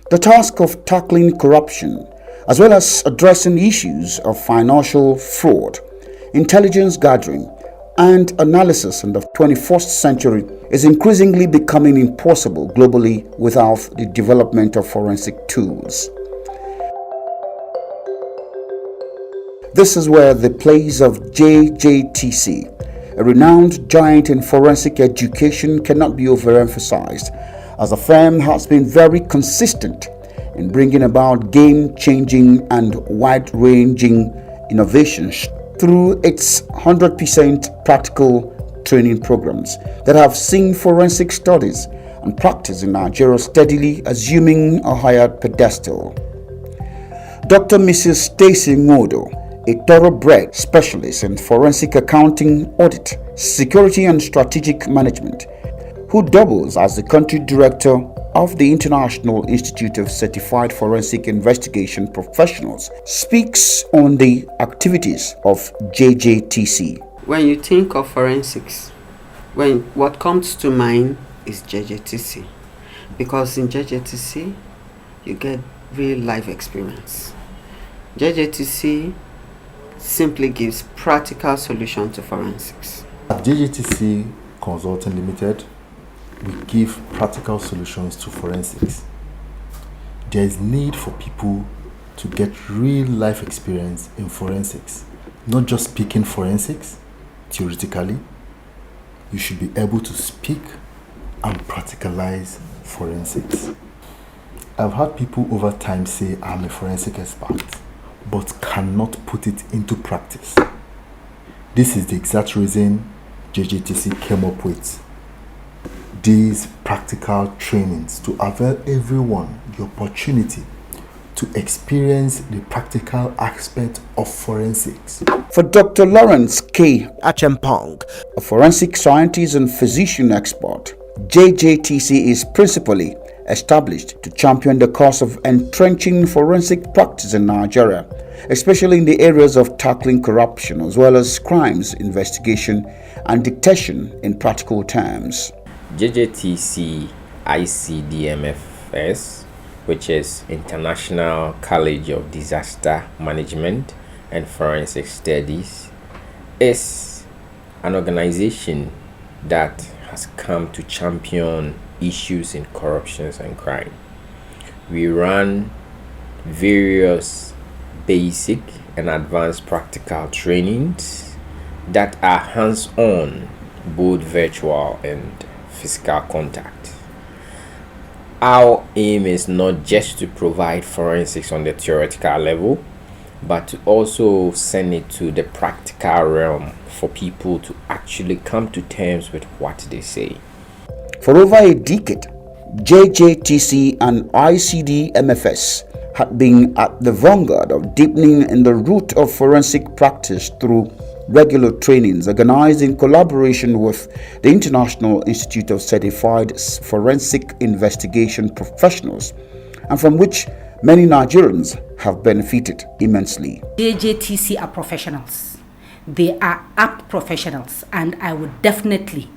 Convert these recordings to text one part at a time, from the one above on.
The task of tackling corruption, as well as addressing issues of financial fraud, intelligence gathering, and analysis in the 21st century is increasingly becoming impossible globally without the development of forensic tools. This is where the place of Jjtc, a renowned giant in forensic education, cannot be overemphasized, as the firm has been very consistent in bringing about game-changing and wide-ranging innovations through its 100% practical training programs that have seen forensic studies and practice in Nigeria steadily assuming a higher pedestal. Dr. Mrs. Stacy Modo, a thoroughbred specialist in forensic accounting, audit, security and strategic management, who doubles as the country director of the International Institute of Certified Forensic Investigation Professionals, speaks on the activities of Jjtc. When you think of forensics, what comes to mind is Jjtc, because in Jjtc you get real life experience. Jjtc simply gives practical solution to forensics. At Jjtc Consulting Limited, we give practical solutions to forensics. There is need for people to get real life experience in forensics, not just speaking forensics theoretically. You should be able to speak and practicalize forensics. I've had people over time say I'm a forensic expert, but cannot put it into practice. This is the exact reason Jjtc came up with these practical trainings to avail everyone the opportunity to experience the practical aspect of forensics. For Dr. Lawrence K. Achempong, a forensic scientist and physician expert, Jjtc is principally established to champion the cause of entrenching forensic practice in Nigeria, especially in the areas of tackling corruption as well as crimes investigation and detection in practical terms. Jjtc ICDMFS, which is International College of Disaster Management and Forensic Studies, is an organization that has come to champion issues in corruptions and crime. We run various basic and advanced practical trainings that are hands-on, both virtual and physical contact. Our aim is not just to provide forensics on the theoretical level, but to also send it to the practical realm for people to actually come to terms with what they say. For over a decade, Jjtc and ICDMFS had been at the vanguard of deepening in the root of forensic practice through regular trainings organized in collaboration with the International Institute of Certified Forensic Investigation Professionals, and from which many Nigerians have benefited immensely. Jjtc are professionals. They are apt professionals, and I would definitely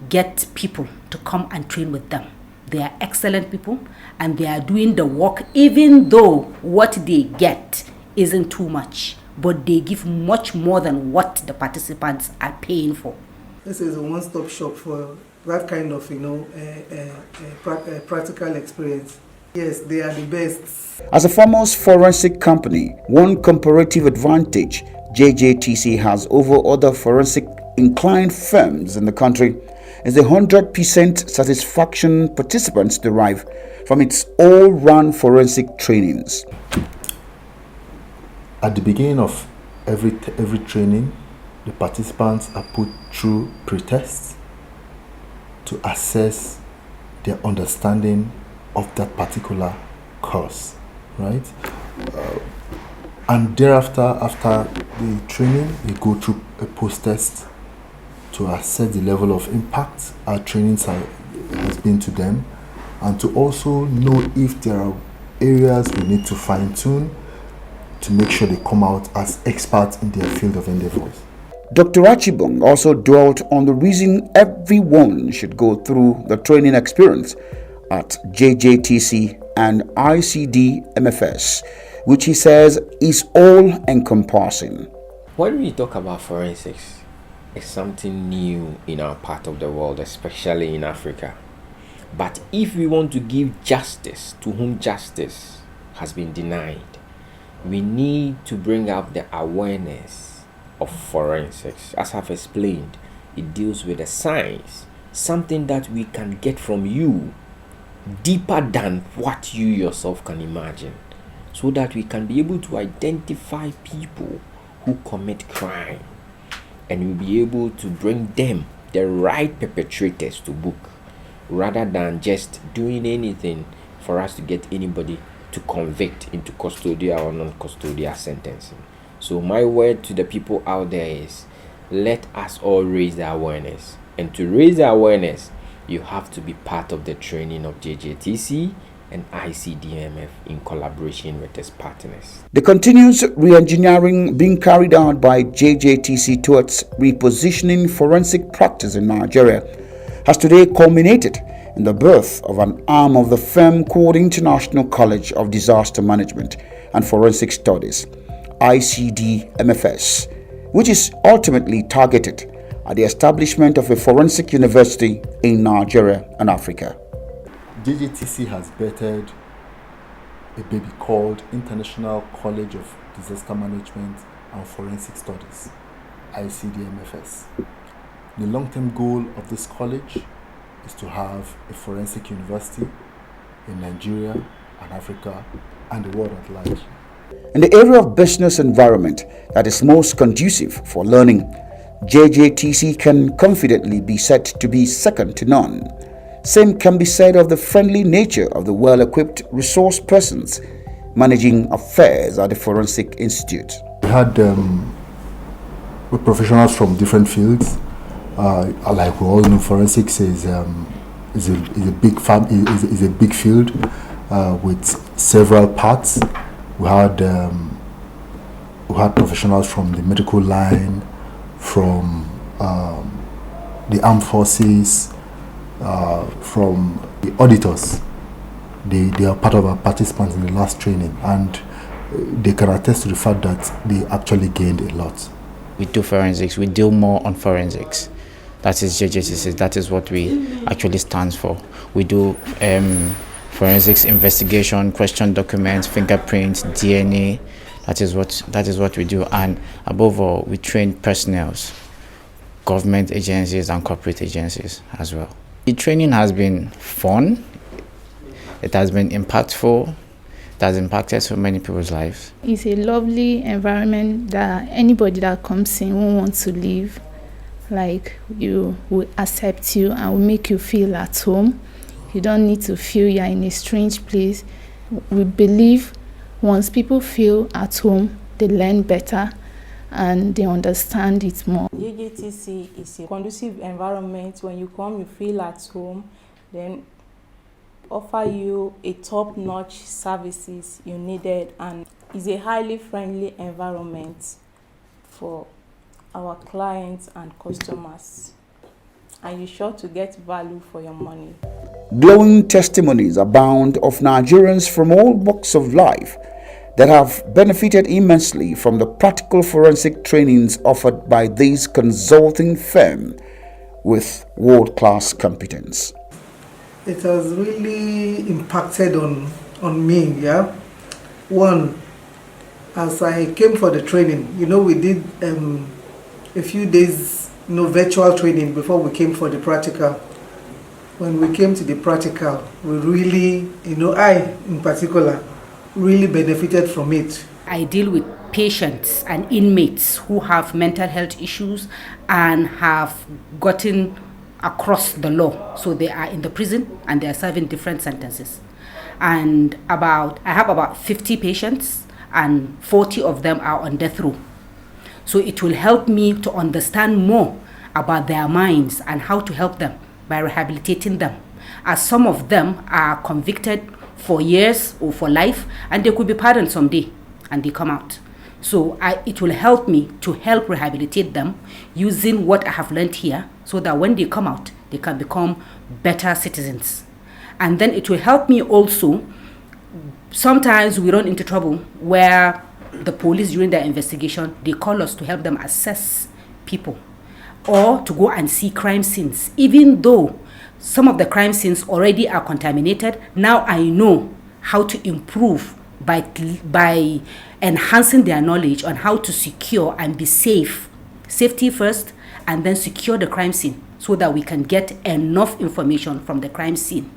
get people to come and train with them. They are excellent people and they are doing the work, even though what they get isn't too much, but they give much more than what the participants are paying for. This is a one-stop shop for that kind of, practical experience. Yes, they are the best. As a foremost forensic company, one comparative advantage Jjtc has over other forensic inclined firms in the country is the 100% satisfaction participants derive from its all-round forensic trainings. At the beginning of every training, the participants are put through pre-tests to assess their understanding of that particular course, right? And thereafter, after the training, they go through a post-test to assess the level of impact our trainings has been to them, and to also know if there are areas we need to fine-tune to make sure they come out as experts in their field of endeavors. Dr. Achibong also dwelt on the reason everyone should go through the training experience at Jjtc and ICDMFS, which he says is all-encompassing. When we talk about forensics, it's something new in our part of the world, especially in Africa. But if we want to give justice to whom justice has been denied, we need to bring up the awareness of forensics. As I've explained, it deals with the science, something that we can get from you deeper than what you yourself can imagine, so that we can be able to identify people who commit crime, and we'll be able to bring them, the right perpetrators, to book, rather than just doing anything for us to get anybody to convict into custodial or non-custodial sentencing. So my word to the people out there is, let us all raise the awareness. And to raise the awareness, you have to be part of the training of Jjtc and ICDMF in collaboration with its partners. The continuous re-engineering being carried out by Jjtc towards repositioning forensic practice in Nigeria has today culminated in the birth of an arm of the firm called International College of Disaster Management and Forensic Studies, ICDMFS, which is ultimately targeted at the establishment of a forensic university in Nigeria and Africa. Jjtc has bettered a baby called International College of Disaster Management and Forensic Studies, ICDMFS. The long-term goal of this college is to have a forensic university in Nigeria and Africa and the world at large. In the area of business environment that is most conducive for learning, Jjtc can confidently be said to be second to none. Same can be said of the friendly nature of the well-equipped resource persons managing affairs at the Forensic Institute. We had professionals from different fields. Like we all know, forensics is a big field with several parts. We had professionals from the medical line, from the armed forces, from the auditors. They are part of our participants in the last training, and they can attest to the fact that they actually gained a lot. We do forensics, we deal more on forensics. That is Jjtc, that is what we actually stands for. We do forensics investigation, question documents, fingerprints, DNA. That is what we do, and above all, we train personnel, government agencies and corporate agencies as well. The training has been fun. It has been impactful. It has impacted so many people's lives. It's a lovely environment that anybody that comes in will want to live. Like, you will accept you and will make you feel at home. You don't need to feel you're in a strange place. We believe once people feel at home, they learn better and they understand it more. Jjtc is a conducive environment. When you come, you feel at home, then offer you a top-notch services you needed, and is a highly friendly environment for our clients and customers, and you're sure to get value for your money. Glowing testimonies abound of Nigerians from all walks of life that have benefited immensely from the practical forensic trainings offered by this consulting firm with world-class competence. It has really impacted on me, yeah. One, as I came for the training, we did a few days, virtual training before we came for the practical. When we came to the practical, we really, I in particular, really benefited from it. I deal with patients and inmates who have mental health issues and have gotten across the law. So they are in the prison and they are serving different sentences. And I have about 50 patients and 40 of them are on death row. So it will help me to understand more about their minds and how to help them by rehabilitating them, as some of them are convicted for years or for life, and they could be pardoned someday and they come out. So it will help me to help rehabilitate them using what I have learned here, so that when they come out, they can become better citizens. And then it will help me also sometimes we run into trouble where the police, during their investigation, they call us to help them assess people or to go and see crime scenes. Even though some of the crime scenes already are contaminated, now I know how to improve by enhancing their knowledge on how to secure and be safe. Safety first, and then secure the crime scene so that we can get enough information from the crime scene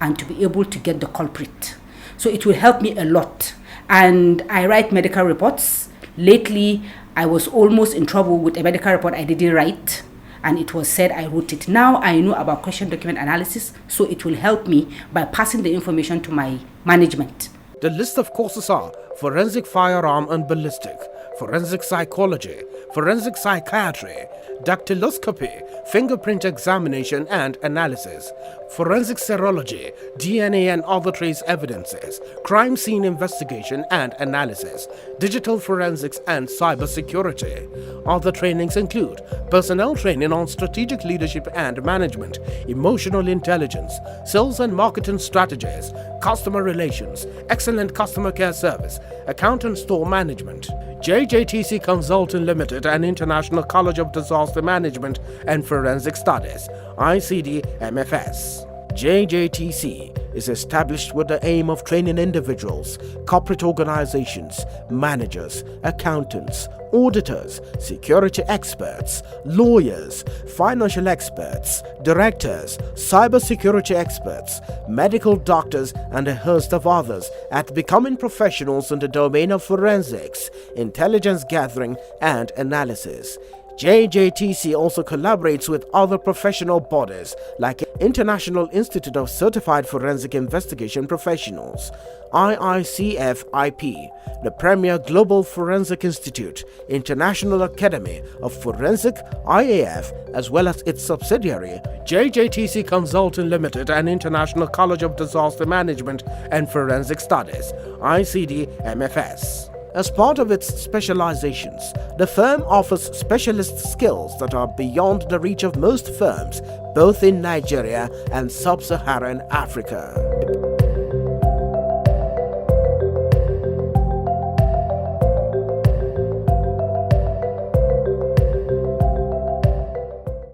and to be able to get the culprit. So it will help me a lot. And I write medical reports. Lately, I was almost in trouble with a medical report I didn't write, and it was said I wrote it. Now I know about question document analysis, so it will help me by passing the information to my management. The list of courses are forensic firearm and ballistic, forensic psychology, forensic psychiatry, dactyloscopy, fingerprint examination and analysis, forensic serology, DNA and other trace evidences, crime scene investigation and analysis, digital forensics and cybersecurity. Other trainings include personnel training on strategic leadership and management, emotional intelligence, sales and marketing strategies, customer relations, excellent customer care service, account and store management. Jjtc Consulting Limited and International College of Disaster Management and Forensic Studies, ICDMFS. Jjtc is established with the aim of training individuals, corporate organizations, managers, accountants, auditors, security experts, lawyers, financial experts, directors, cybersecurity experts, medical doctors, and a host of others at becoming professionals in the domain of forensics, intelligence gathering, and analysis. Jjtc also collaborates with other professional bodies like International Institute of Certified Forensic Investigation Professionals, IICFIP, the Premier Global Forensic Institute, International Academy of Forensic, IAF, as well as its subsidiary, Jjtc Consulting Limited and International College of Disaster Management and Forensic Studies, ICDMFS. As part of its specializations, the firm offers specialist skills that are beyond the reach of most firms, both in Nigeria and sub-Saharan Africa.